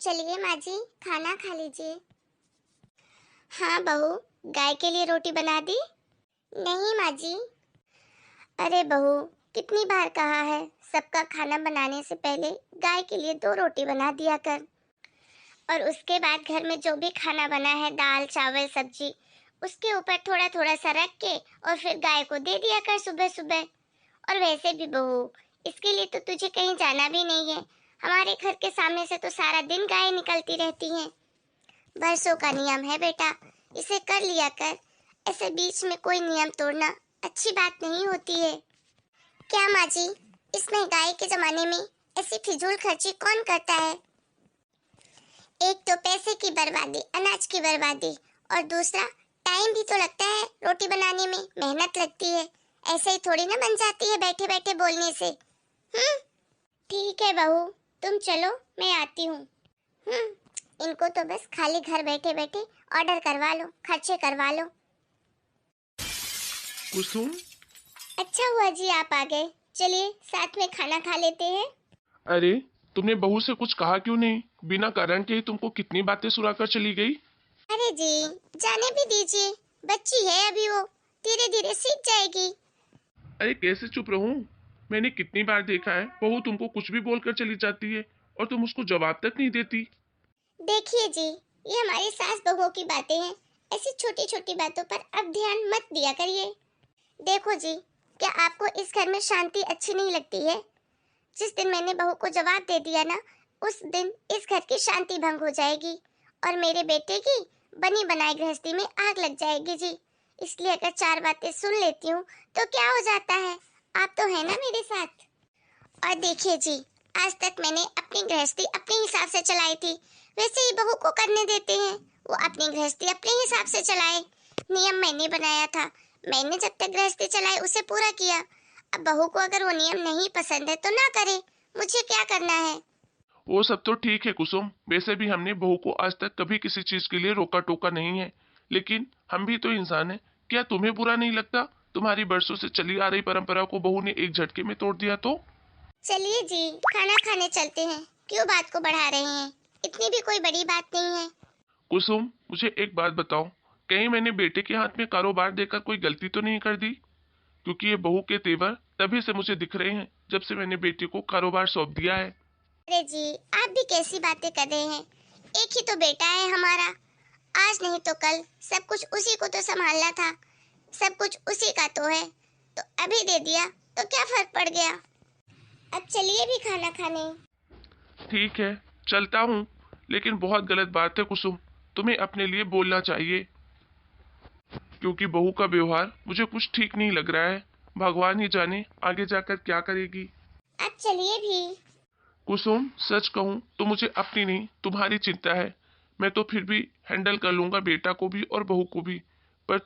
चलिए माँ जी, खाना खा लीजिए। हाँ बहू, गाय के लिए रोटी बना दी? नहीं माँ जी। अरे बहू, कितनी बार कहा है, सबका खाना बनाने से पहले गाय के लिए 2 रोटी बना दिया कर। और उसके बाद घर में जो भी खाना बना है, दाल चावल सब्जी, उसके ऊपर थोड़ा थोड़ा सा रख के और फिर गाय को दे दिया कर सुबह सुबह। और वैसे भी बहू, इसके लिए तो तुझे कहीं जाना भी नहीं है। हमारे घर के सामने से तो सारा दिन गाय निकलती रहती हैं। बरसों का नियम है बेटा, इसे कर लिया कर। ऐसे बीच में कोई नियम तोड़ना अच्छी बात नहीं होती है। क्या माँ जी, इस महंगाई के जमाने में ऐसी फिजूल खर्ची कौन करता है? एक तो पैसे की बर्बादी, अनाज की बर्बादी, और दूसरा टाइम भी तो लगता है। रोटी बनाने में मेहनत लगती है, ऐसे ही थोड़ी ना बन जाती है बैठे बैठे बोलने से। ठीक है बहू, तुम चलो, मैं आती हूँ। इनको तो बस खाली घर बैठे बैठे ऑर्डर करवा लो, खर्चे करवा लो। कुसुम, अच्छा हुआ जी आप आ गए। चलिए साथ में खाना खा लेते हैं। अरे तुमने बहू से कुछ कहा क्यों नहीं? बिना कारण के ही तुमको कितनी बातें सुनाकर चली गई। अरे जी, जाने भी दीजिए, बच्ची है अभी वो, धीरे धीरे सीख जाएगी। अरे कैसे चुप रहूं? मैंने कितनी बार देखा है, बहू तुमको कुछ भी बोलकर चली जाती है और तुम उसको जवाब तक नहीं देती। देखिए जी, ये हमारी सास बहुओं की बातें हैं। ऐसी छोटी छोटी बातों पर अब ध्यान मत दिया करिए। देखो जी, क्या आपको इस घर में शांति अच्छी नहीं लगती है? जिस दिन मैंने बहू को जवाब दे दिया ना, उस दिन इस घर की शांति भंग हो जाएगी और मेरे बेटे की बनी बनाई गृहस्थी में आग लग जाएगी जी। इसलिए अगर 4 बातें सुन लेती हूँ तो क्या हो जाता है, आप तो है ना मेरे साथ। और देखिए जी, आज तक मैंने अपनी गृहस्थी अपने हिसाब से चलाई थी, वैसे ही बहू को करने देते हैं। वो अपनी गृहस्थी अपने हिसाब से चलाए। नियम मैंने बनाया था, मैंने जब तक गृहस्थी चलाई उसे पूरा किया। अब बहू को अगर वो नियम नहीं पसंद है तो ना करे, मुझे क्या करना है। वो सब तो ठीक है कुसुम, वैसे भी हमने बहू को आज तक कभी किसी चीज के लिए रोका टोका नहीं है। लेकिन हम भी तो इंसान हैं। क्या तुम्हें बुरा नहीं लगता? तुम्हारी बरसों से चली आ रही परंपरा को बहू ने एक झटके में तोड़ दिया तो? चलिए जी, खाना खाने चलते हैं। क्यों बात को बढ़ा रहे हैं, इतनी भी कोई बड़ी बात नहीं है। कुसुम, मुझे एक बात बताओ, कहीं मैंने बेटे के हाथ में कारोबार देकर कोई गलती तो नहीं कर दी? क्योंकि ये बहू के तेवर तभी से मुझे दिख रहे हैं जब से मैंने बेटे को कारोबार सौंप दिया है। अरे जी, आप भी कैसी बातें कर रहे हैं? एक ही तो बेटा है हमारा। आज नहीं तो कल सब कुछ उसी को तो संभालना था। सब कुछ उसी का तो है, तो अभी दे दिया तो क्या फर्क पड़ गया। अब चलिए भी खाना खाने। ठीक है, चलता हूँ। लेकिन बहुत गलत बात है कुसुम, तुम्हें अपने लिए बोलना चाहिए। क्योंकि बहू का व्यवहार मुझे कुछ ठीक नहीं लग रहा है। भगवान ही जाने आगे जाकर क्या करेगी। अब चलिए भी। कुसुम, सच कहूँ तो मुझे अपनी नहीं तुम्हारी चिंता है। मैं तो फिर भी हैंडल कर लूंगा बेटा को भी और बहू को भी। पर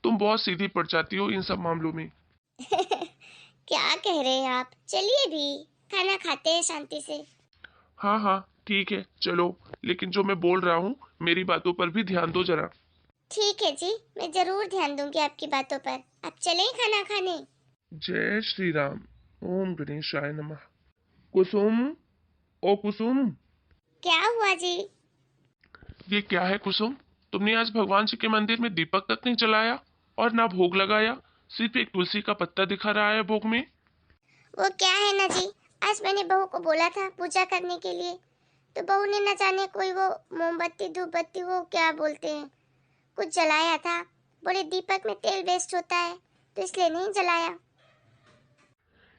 तुम बहुत सीधी पड़ जाती हो इन सब मामलों में। क्या कह रहे हैं आप? चलिए भी, खाना खाते हैं शांति से। हाँ हाँ, ठीक है चलो। लेकिन जो मैं बोल रहा हूँ, मेरी बातों पर भी ध्यान दो जरा। ठीक है जी, मैं जरूर ध्यान दूंगी आपकी बातों पर। अब चलें खाना खाने। जय श्री राम। ओम गणेशाय नमः। कुसुम, ओ कुसुम। क्या हुआ जी? ये क्या है कुसुम? तुमने आज भगवान जी के मंदिर में दीपक तक नहीं जलाया और ना भोग लगाया। सिर्फ एक तुलसी का पत्ता दिखा रहा है भोग में। वो क्या है ना जी, आज मैंने बहू को बोला था पूजा करने के लिए, तो बहू ने न जाने कोई वो मोमबत्ती धूप बत्ती वो क्या बोलते हैं, कुछ जलाया था। बोले दीपक में तेल वेस्ट होता है, तो इसलिए नहीं जलाया।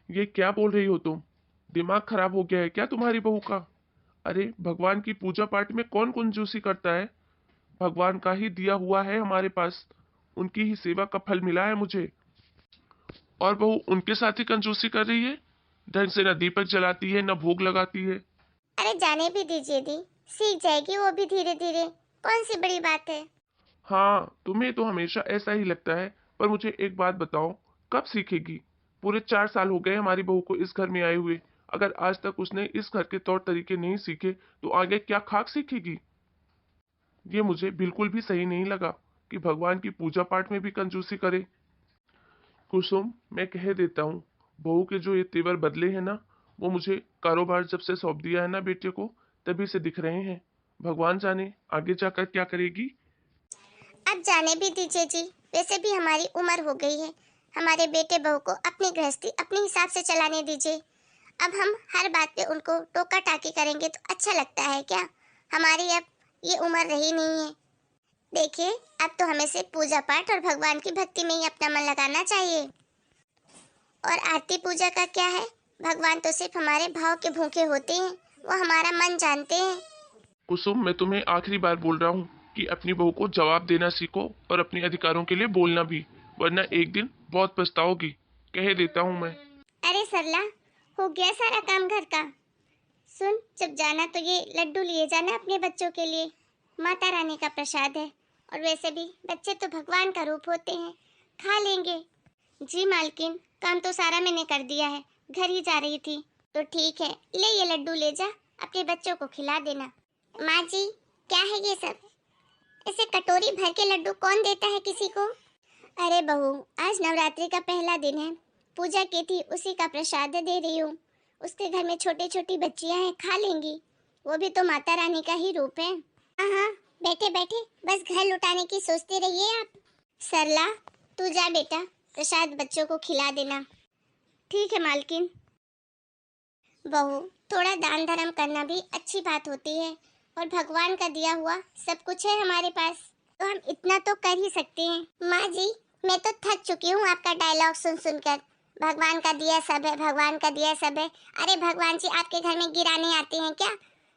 ये क्या बोल रही हो तुम? दिमाग खराब हो गया है क्या तुम्हारी बहू का? अरे भगवान की पूजा पाठ में कौन कंजूसी करता है? भगवान का ही दिया हुआ है हमारे पास। उनकी ही सेवा का फल मिला है मुझे। और बहू उनके साथ ही कंजूसी कर रही है। ढंग से न दीपक जलाती है न भोग लगाती है। अरे जाने भी दीजिए दी, सीख जाएगी वो भी धीरे धीरे, कौन सी बड़ी बात है। हाँ, तुम्हें तो हमेशा ऐसा ही लगता है। पर मुझे एक बात बताओ, कब सीखेगी? पूरे 4 साल हो गए हमारी बहू को इस घर में आए हुए। अगर आज तक उसने इस घर के तौर तरीके नहीं सीखे तो आगे क्या खाक सीखेगी? ये मुझे बिल्कुल भी सही नहीं लगा कि भगवान की पूजा पाठ में भी कंजूसी करे। कुसुम, मैं कह देता हूँ, बहू के जो ये तेवर बदले हैं ना, वो मुझे कारोबार जब से सौंप दिया है ना बेटे को, तभी से दिख रहे हैं। भगवान जाने आगे जाकर क्या करेगी। अब जाने भी दीजिए जी, वैसे भी हमारी उम्र हो गई है। हमारे बेटे बहू को अपनी गृहस्थी अपने हिसाब से चलाने दीजिए। अब हम हर बात पे उनको टोका टाकी करेंगे तो अच्छा लगता है क्या? हमारी अब ये उम्र रही नहीं है। देखिए, अब तो हमें सिर्फ पूजा पाठ और भगवान की भक्ति में ही अपना मन लगाना चाहिए। और आरती पूजा का क्या है? भगवान तो सिर्फ हमारे भाव के भूखे होते हैं, वो हमारा मन जानते हैं। कुसुम, मैं तुम्हें आखिरी बार बोल रहा हूँ कि अपनी बहू को जवाब देना सीखो और अपने अधिकारों के लिए बोलना भी, वरना एक दिन बहुत पछताओगी। कह देता हूँ मैं। अरे सरला, हो गया सारा काम घर का। सुन, जब जाना तो ये लड्डू लिए जाना अपने बच्चों के लिए। माता रानी का प्रसाद है, और वैसे भी बच्चे तो भगवान का रूप होते हैं, खा लेंगे। जी मालकिन, काम तो सारा मैंने कर दिया है, घर ही जा रही थी। तो ठीक है, ले ये लड्डू ले जा, अपने बच्चों को खिला देना। माँ जी, क्या है ये सब? ऐसे कटोरी भर के लड्डू कौन देता है किसी को? अरे बहू, आज नवरात्रि का पहला दिन है, पूजा की थी, उसी का प्रसाद दे रही हूँ। उसके घर में छोटी छोटी बच्चियां हैं, खा लेंगी। वो भी तो माता रानी का ही रूप है। हाँ हाँ, बैठे बैठे बस घर लुटाने की सोचते रहिए आप। सरला, तू जा बेटा, प्रसाद बच्चों को खिला देना। ठीक है मालकिन। बहू, थोड़ा दान धर्म करना भी अच्छी बात होती है, और भगवान का दिया हुआ सब कुछ है हमारे पास, तो हम इतना तो कर ही सकते हैं। माँ जी, मैं तो थक चुकी हूँ आपका डायलॉग सुन सुनकर। भगवान का दिया सब है, भगवान का दिया सब है। अरे भगवान जी आपके घर में गिराने आते हैं क्या?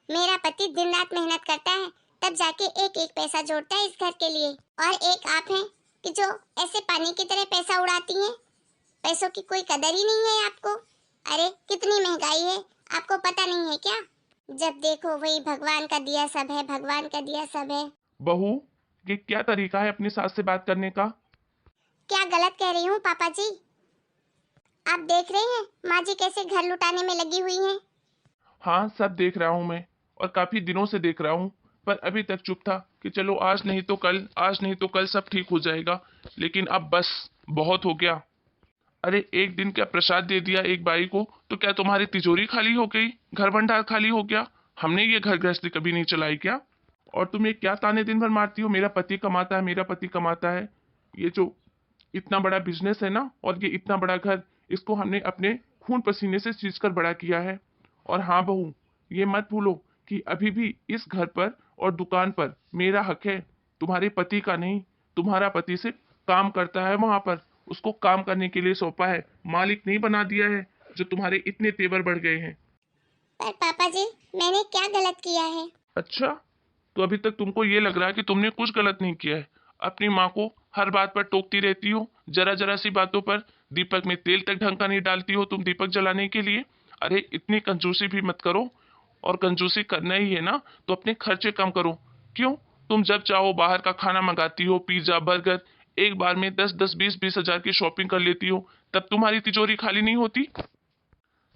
मेरा पति दिन रात मेहनत करता है, तब जाके एक एक पैसा जोड़ता है इस घर के लिए, और एक आप हैं कि जो ऐसे पानी की तरह पैसा उड़ाती हैं। पैसों की कोई कदर ही नहीं है आपको। अरे कितनी महंगाई है, आपको पता नहीं है क्या? जब देखो वही भगवान का दिया सब है, भगवान का दिया सब है। बहू, ये क्या तरीका है अपनी सास से बात करने का। क्या गलत कह रही हूँ पापा जी? आप देख रहे हैं माँ जी कैसे घर लुटाने में लगी हुई हैं। हाँ, सब देख रहा हूँ मैं, और काफी दिनों से देख रहा हूँ, पर अभी तक चुप था कि चलो आज नहीं तो कल, आज नहीं तो कल सब ठीक हो जाएगा। लेकिन अब बस बहुत हो गया। अरे एक दिन क्या प्रसाद दे दिया एक बाई को, तो क्या तुम्हारी तिजोरी खाली हो गई, घर भंडार खाली हो गया? हमने ये घर गृहस्थी कभी नहीं चलाई क्या? और तुम ये क्या ताने दिन भर मारती हो, मेरा पति कमाता है, मेरा पति कमाता है। ये जो इतना बड़ा बिजनेस है ना, और ये इतना बड़ा घर, इसको हमने अपने खून पसीने से सींच कर बड़ा किया है। और हाँ बहू, ये मत भूलो कि अभी भी इस घर पर और दुकान पर मेरा हक है, तुम्हारे पति का नहीं। तुम्हारा पति सिर्फ काम करता है वहां पर, उसको काम करने के लिए सौंपा है, मालिक नहीं बना दिया है, जो तुम्हारे इतने तेवर बढ़ गए हैं। पर पापा जी, मैंने क्या गलत किया है? अच्छा, तो अभी तक तुमको ये लग रहा है कि तुमने कुछ गलत नहीं किया है। अपनी माँ को हर बात पर टोकती रहती हो, जरा जरा सी बातों पर। दीपक में तेल तक ढंग का नहीं डालती हो तुम दीपक जलाने के लिए। अरे इतनी कंजूसी भी मत करो, और कंजूसी करना ही है ना तो अपने खर्चे कम करो। क्यों? तुम जब चाहो बाहर का खाना मंगाती हो, पिज्जा बर्गर, एक बार में 10-10 20-20 हजार की शॉपिंग कर लेती हो, तब तुम्हारी तिजोरी खाली नहीं होती?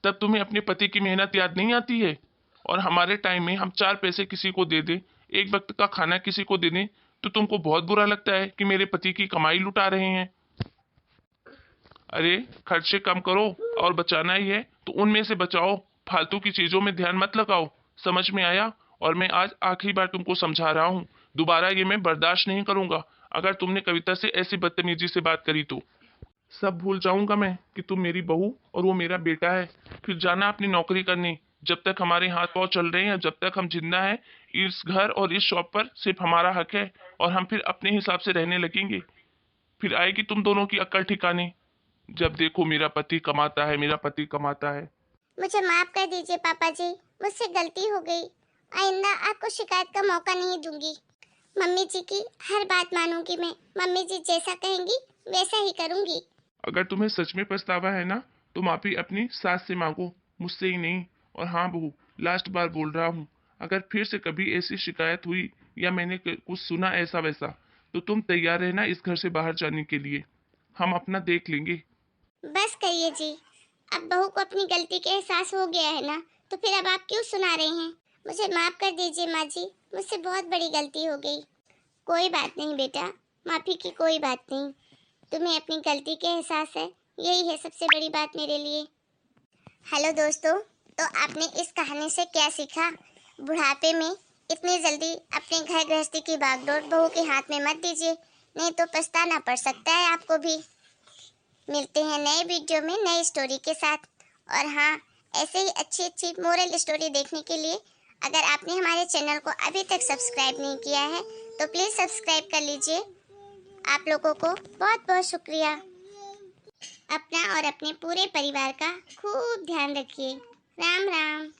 तब तुम्हें अपने पति की मेहनत याद नहीं आती है? और हमारे टाइम में हम 4 पैसे किसी को दे दें, एक वक्त का खाना किसी को दे दें, तो तुमको बहुत बुरा लगता है कि मेरे पति की कमाई लुटा रहे हैं। अरे खर्चे कम करो, और बचाना ही है तो उनमें से बचाओ, फालतू की चीजों में ध्यान मत लगाओ। समझ में आया? और मैं आज आखिरी बार तुमको समझा रहा हूँ, दोबारा ये मैं बर्दाश्त नहीं करूंगा। अगर तुमने कविता से ऐसी बदतमीजी से बात करी तो सब भूल जाऊंगा मैं कि तुम मेरी बहू और वो मेरा बेटा है। फिर जाना अपनी नौकरी करने। जब तक हमारे हाथ पांव चल रहे हैं, जब तक हम जिंदा हैं, इस घर और इस शॉप पर सिर्फ हमारा हक है, और हम फिर अपने हिसाब से रहने लगेंगे। फिर आएगी तुम दोनों की अक्ल ठिकाने। जब देखो मेरा पति कमाता है, मेरा पति कमाता है। मुझे माफ कर दीजिए पापा जी, मुझसे गलती हो गई। आइंदा आपको शिकायत का मौका नहीं दूंगी। मम्मी जी की हर बात मानूंगी मैं। मम्मी जी जैसा कहेंगी वैसा ही करूंगी। अगर तुम्हें सच में पछतावा है ना, तो माफी अपनी सास से मांगो, मुझसे ही नहीं। और हाँ बहू, लास्ट बार बोल रहा हूँ, अगर फिर से कभी ऐसी शिकायत हुई या मैंने कुछ सुना ऐसा वैसा, तो तुम तैयार रहना इस घर से बाहर जाने के लिए। हम अपना देख लेंगे। बस करिए जी, अब बहू को अपनी गलती के एहसास हो गया है ना, तो फिर अब आप क्यों सुना रहे हैं? मुझे माफ कर दीजिए माँ जी, मुझसे बहुत बड़ी गलती हो गई। कोई बात नहीं बेटा, माफी की कोई बात नहीं। तुम्हें अपनी गलती के एहसास है, यही है सबसे बड़ी बात मेरे लिए। हेलो दोस्तों, तो आपने इस कहानी से क्या सीखा? बुढ़ापे में इतनी जल्दी अपने घर गृहस्थी की भागदौड़ बहू के हाथ में मत दीजिए, नहीं तो पछताना पड़ सकता है आपको भी। मिलते हैं नए वीडियो में नई स्टोरी के साथ। और हाँ, ऐसे ही अच्छी अच्छी मोरल स्टोरी देखने के लिए अगर आपने हमारे चैनल को अभी तक सब्सक्राइब नहीं किया है तो प्लीज़ सब्सक्राइब कर लीजिए। आप लोगों को बहुत बहुत शुक्रिया। अपना और अपने पूरे परिवार का खूब ध्यान रखिए। राम राम।